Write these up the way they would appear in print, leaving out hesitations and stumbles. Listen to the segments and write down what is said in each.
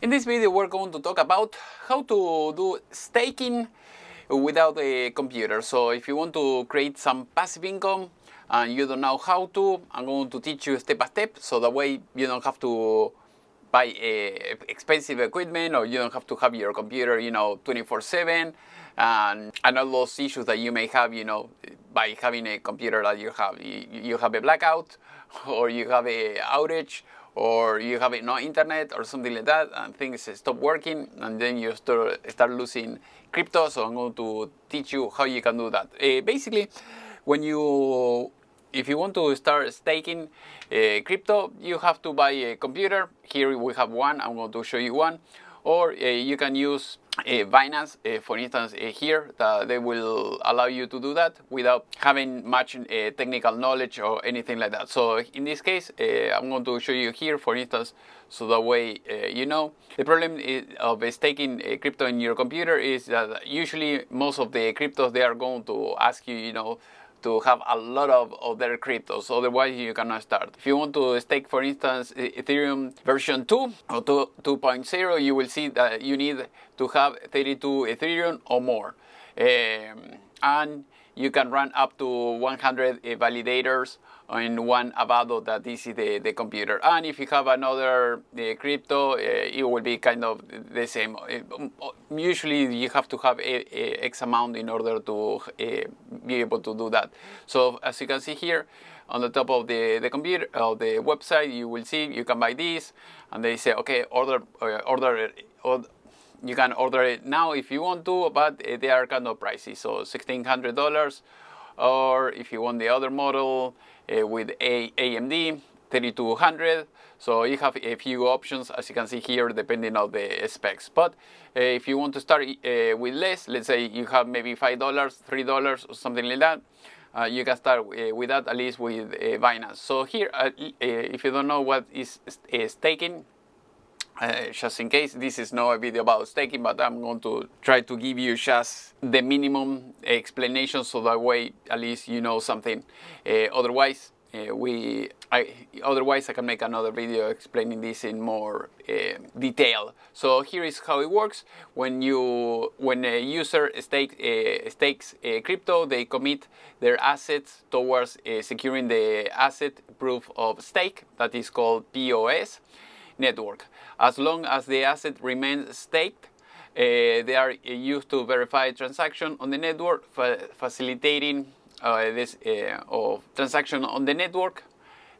In this video we're going to talk about how to do staking without a computer. So if you want to create some passive income and you don't know how to, I'm going to teach you step by step, so that way you don't have to buy expensive equipment, or you don't have to have your computer 24/7 and all those issues that you may have by having a computer that you have a blackout, or you have a outage, or you have no internet or something like that, and things stop working, and then you start losing crypto. So I'm going to teach you how you can do that. Basically, if you want to start staking crypto, you have to buy a computer. Here we have one. I'm going to show you one. Or you can use Binance, for instance, here. They will allow you to do that without having much technical knowledge or anything like that. So in this case, I'm going to show you here, for instance, so that way you know. The problem of staking crypto in your computer is that usually most of the cryptos, they are going to ask you, to have a lot of their cryptos, otherwise you cannot start. If you want to stake, for instance, Ethereum version 2 or 2.0, you will see that you need to have 32 Ethereum or more. And you can run up to 100 validators in one Avado, that this is the computer. And if you have another crypto, it will be kind of the same. Usually you have to have a X amount in order to be able to do that. So as you can see here, on the top of the computer, of the website, you will see you can buy this, and they say, okay, order. You can order it now if you want to, but they are kind of pricey, so $1,600. Or if you want the other model with AMD, $3,200. So you have a few options, as you can see here, depending on the specs. But if you want to start with less, let's say you have maybe $5, $3, or something like that, you can start with that, at least with Binance. So here, if you don't know what is staking, just in case, this is not a video about staking, but I'm going to try to give you just the minimum explanation, so that way at least you know something. Otherwise I can make another video explaining this in more detail. So here is how it works. When a user stakes crypto, they commit their assets towards securing the asset proof of stake, that is called POS network. As long as the asset remains staked, they are used to verify transaction on the network, facilitating this transaction on the network.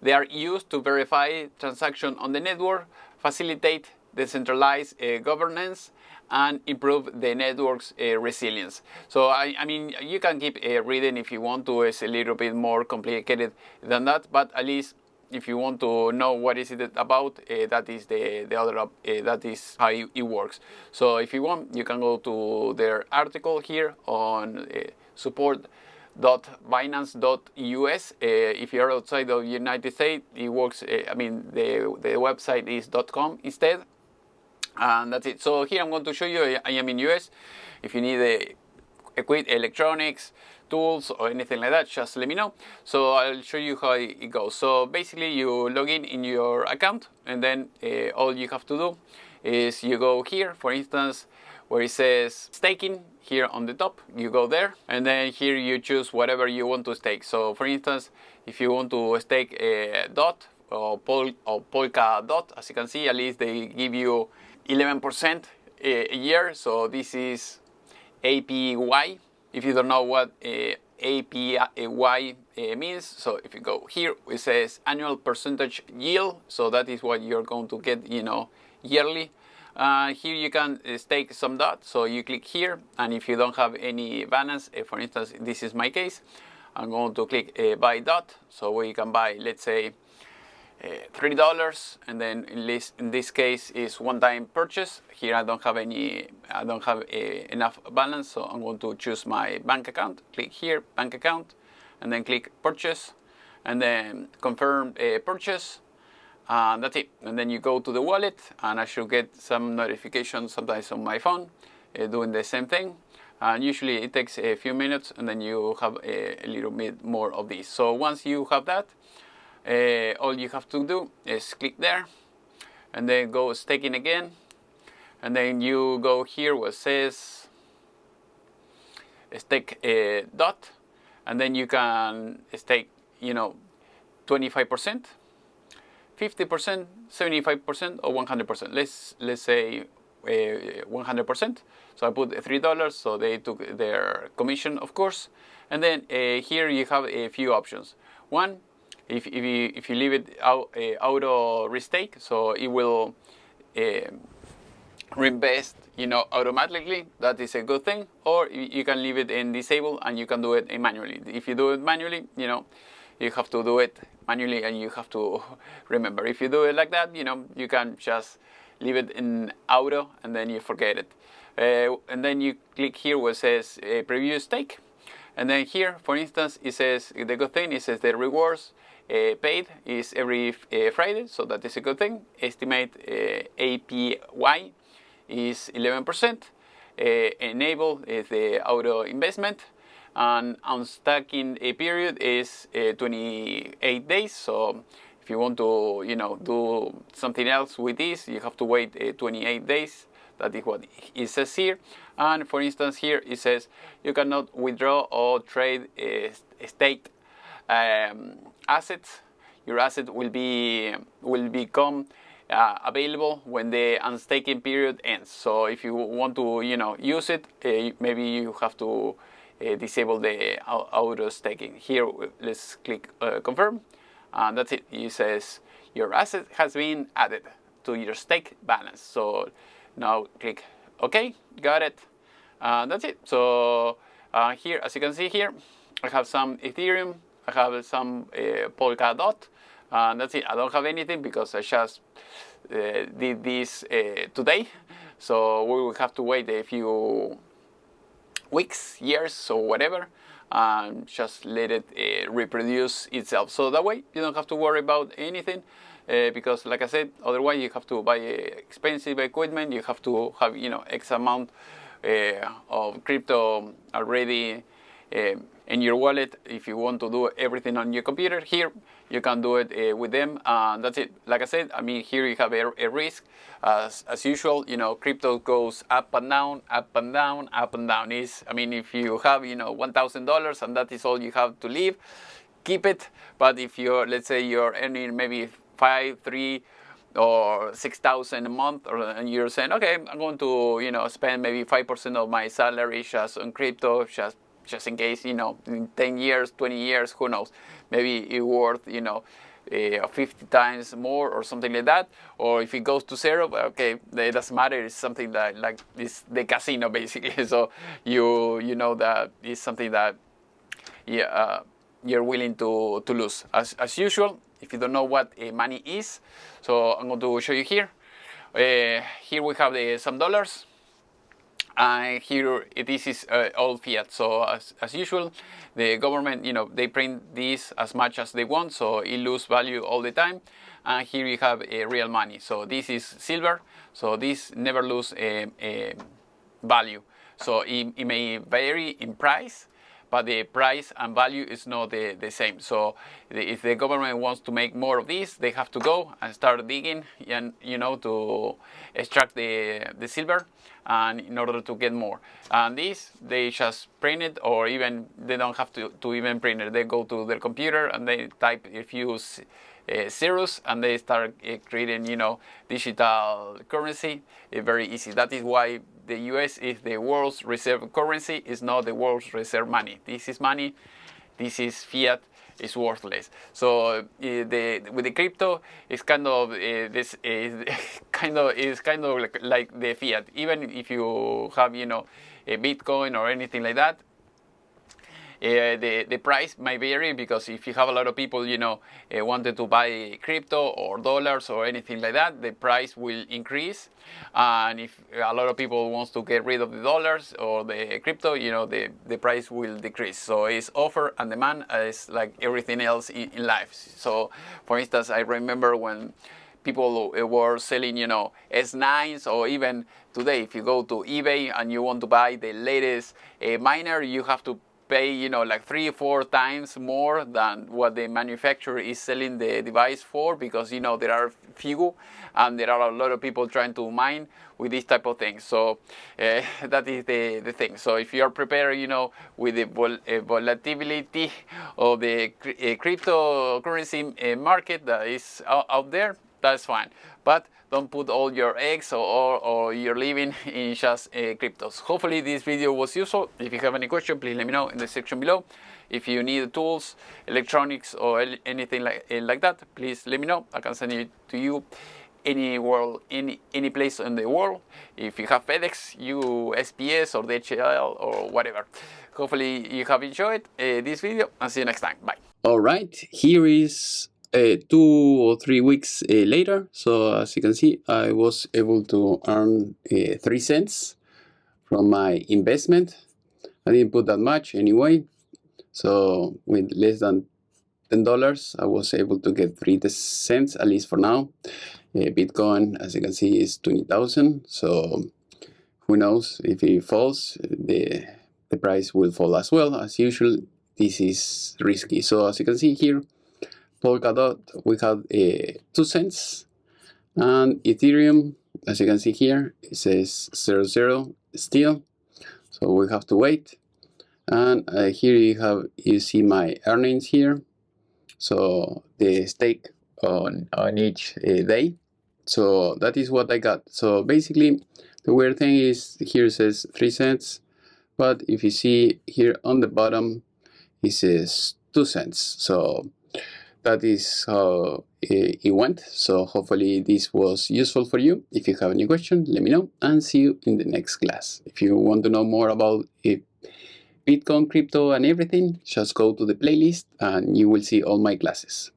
They are used to verify transaction on the network, facilitate decentralized governance, and improve the network's resilience. So I mean, you can keep reading if you want to. It's a little bit more complicated than that, but at least if you want to know what is it about, that is that is how it works. So if you want, you can go to their article here on support.binance.us. If you're outside of the United States, it works. I mean, the website is .com instead, and that's it. So here I'm going to show you. I am in US. If you need electronics, tools, or anything like that, just let me know. So I'll show you how it goes. So basically, you log in your account, and then all you have to do is you go here, for instance, where it says staking here on the top. You go there, and then here you choose whatever you want to stake. So for instance, if you want to stake a DOT or Polka Dot, as you can see, at least they give you 11% a year. So this is APY. If you don't know what APY means, so if you go here, it says annual percentage yield. So that is what you're going to get, yearly. Here you can stake some DOT. So you click here, and if you don't have any balance, for instance, this is my case, I'm going to click buy DOT. So we can buy, let's say, $3, and then in this case is one-time purchase. Here I don't have enough balance, so I'm going to choose my bank account. Click here, bank account, and then click purchase, and then confirm purchase. That's it. And then you go to the wallet, and I should get some notifications sometimes on my phone doing the same thing. And usually it takes a few minutes, and then you have a little bit more of this. So once you have that, all you have to do is click there, and then go staking again, and then you go here where it says stake dot, and then you can stake 25%, 50%, 75%, or 100%. Let's say 100%. So I put $3, so they took their commission, of course. And then here you have a few options. One, if you leave it auto restake, so it will reinvest automatically. That is a good thing. Or you can leave it in disable and you can do it manually. If you do it manually, you have to do it manually and you have to remember. If you do it like that, you can just leave it in auto and then you forget it. And then you click here where it says preview stake. And then here, for instance, it says, the good thing, it says the rewards paid is every Friday, so that is a good thing. Estimate APY is 11%. Enable is the auto investment. And unstacking period is 28 days. So if you want to, do something else with this, you have to wait 28 days. That is what it says here. And for instance, here it says you cannot withdraw or trade staked assets. Your asset will become available when the unstaking period ends. So if you want to, use it, maybe you have to disable the auto staking. Here, let's click confirm, and that's it. It says your asset has been added to your stake balance. So now click OK, got it. That's it. So here, as you can see here, I have some Ethereum, I have some Polkadot, and that's it. I don't have anything because I just did this today. So we will have to wait a few weeks, years, or whatever, and just let it reproduce itself. So that way you don't have to worry about anything. Because like I said, otherwise you have to buy expensive equipment, you have to have X amount of crypto already in your wallet. If you want to do everything on your computer, here you can do it with them. That's it. Like I said, here you have a risk. As usual, crypto goes up and down, up and down, up and down. If you have $1,000 and that is all you have to live, keep it. But if let's say you're earning maybe 5, 3, or 6,000 a month, and you're saying, okay, I'm going to spend maybe 5% of my salary just on crypto, just in case, in 10 years, 20 years, who knows, maybe it's worth 50 times more or something like that. Or if it goes to zero, okay, it doesn't matter. It's something that like it's the casino basically. So you know that it's something that you're willing to lose. As usual, if you don't know what money is, so I'm going to show you here. Here we have some dollars, and here this is all fiat. So as usual, the government, they print this as much as they want, so it loses value all the time. And here you have real money. So this is silver, so this never lose value. So it may vary in price, but the price and value is not the same. So if the government wants to make more of this, they have to go and start digging and to extract the silver, and in order to get more. And this, they just print it, or even they don't have to even print it. They go to their computer and they type a few zeros and they start creating digital currency. Very easy. That is why the US is the world's reserve currency. It's not the world's reserve money. This is money. This is fiat. It's worthless. So with the crypto, it's kind of this is kind of like the fiat. Even if you have a Bitcoin or anything like that, the price might vary, because if you have a lot of people wanted to buy crypto or dollars or anything like that, the price will increase. And if a lot of people wants to get rid of the dollars or the crypto, the price will decrease. So it's offer and demand, as like everything else in life. So for instance, I remember when people were selling S9s, or even today if you go to eBay and you want to buy the latest miner, you have to pay, you know, like 3 or 4 times more than what the manufacturer is selling the device for, because, you know, there are few and there are a lot of people trying to mine with this type of thing. So that is the thing. So if you are prepared, you know, with the volatility of the cryptocurrency market that is out there, that's fine. But don't put all your eggs or your living in just cryptos. Hopefully this video was useful. If you have any question, please let me know in the section below. If you need tools, electronics, or anything like that, please let me know. I can send it to you any place in the world. If you have FedEx, USPS, or DHL, or whatever. Hopefully you have enjoyed this video, and see you next time. Bye. All right, here is 2 or 3 weeks later. So as you can see, I was able to earn 3 cents from my investment. I didn't put that much anyway. So with less than $10, I was able to get 3 cents, at least for now. Bitcoin, as you can see, is 20,000. So who knows, if it falls, the price will fall as well. As usual, this is risky. So as you can see here, Polkadot, we have 2 cents, and Ethereum, as you can see here, it says 00 still, so we have to wait. And here you see my earnings here, so the stake on each day. So that is what I got. So basically, the weird thing is here it says 3 cents, but if you see here on the bottom, it says 2 cents. So that is how it went. So hopefully this was useful for you. If you have any question, let me know, and see you in the next class. If you want to know more about Bitcoin, crypto, and everything, just go to the playlist and you will see all my classes.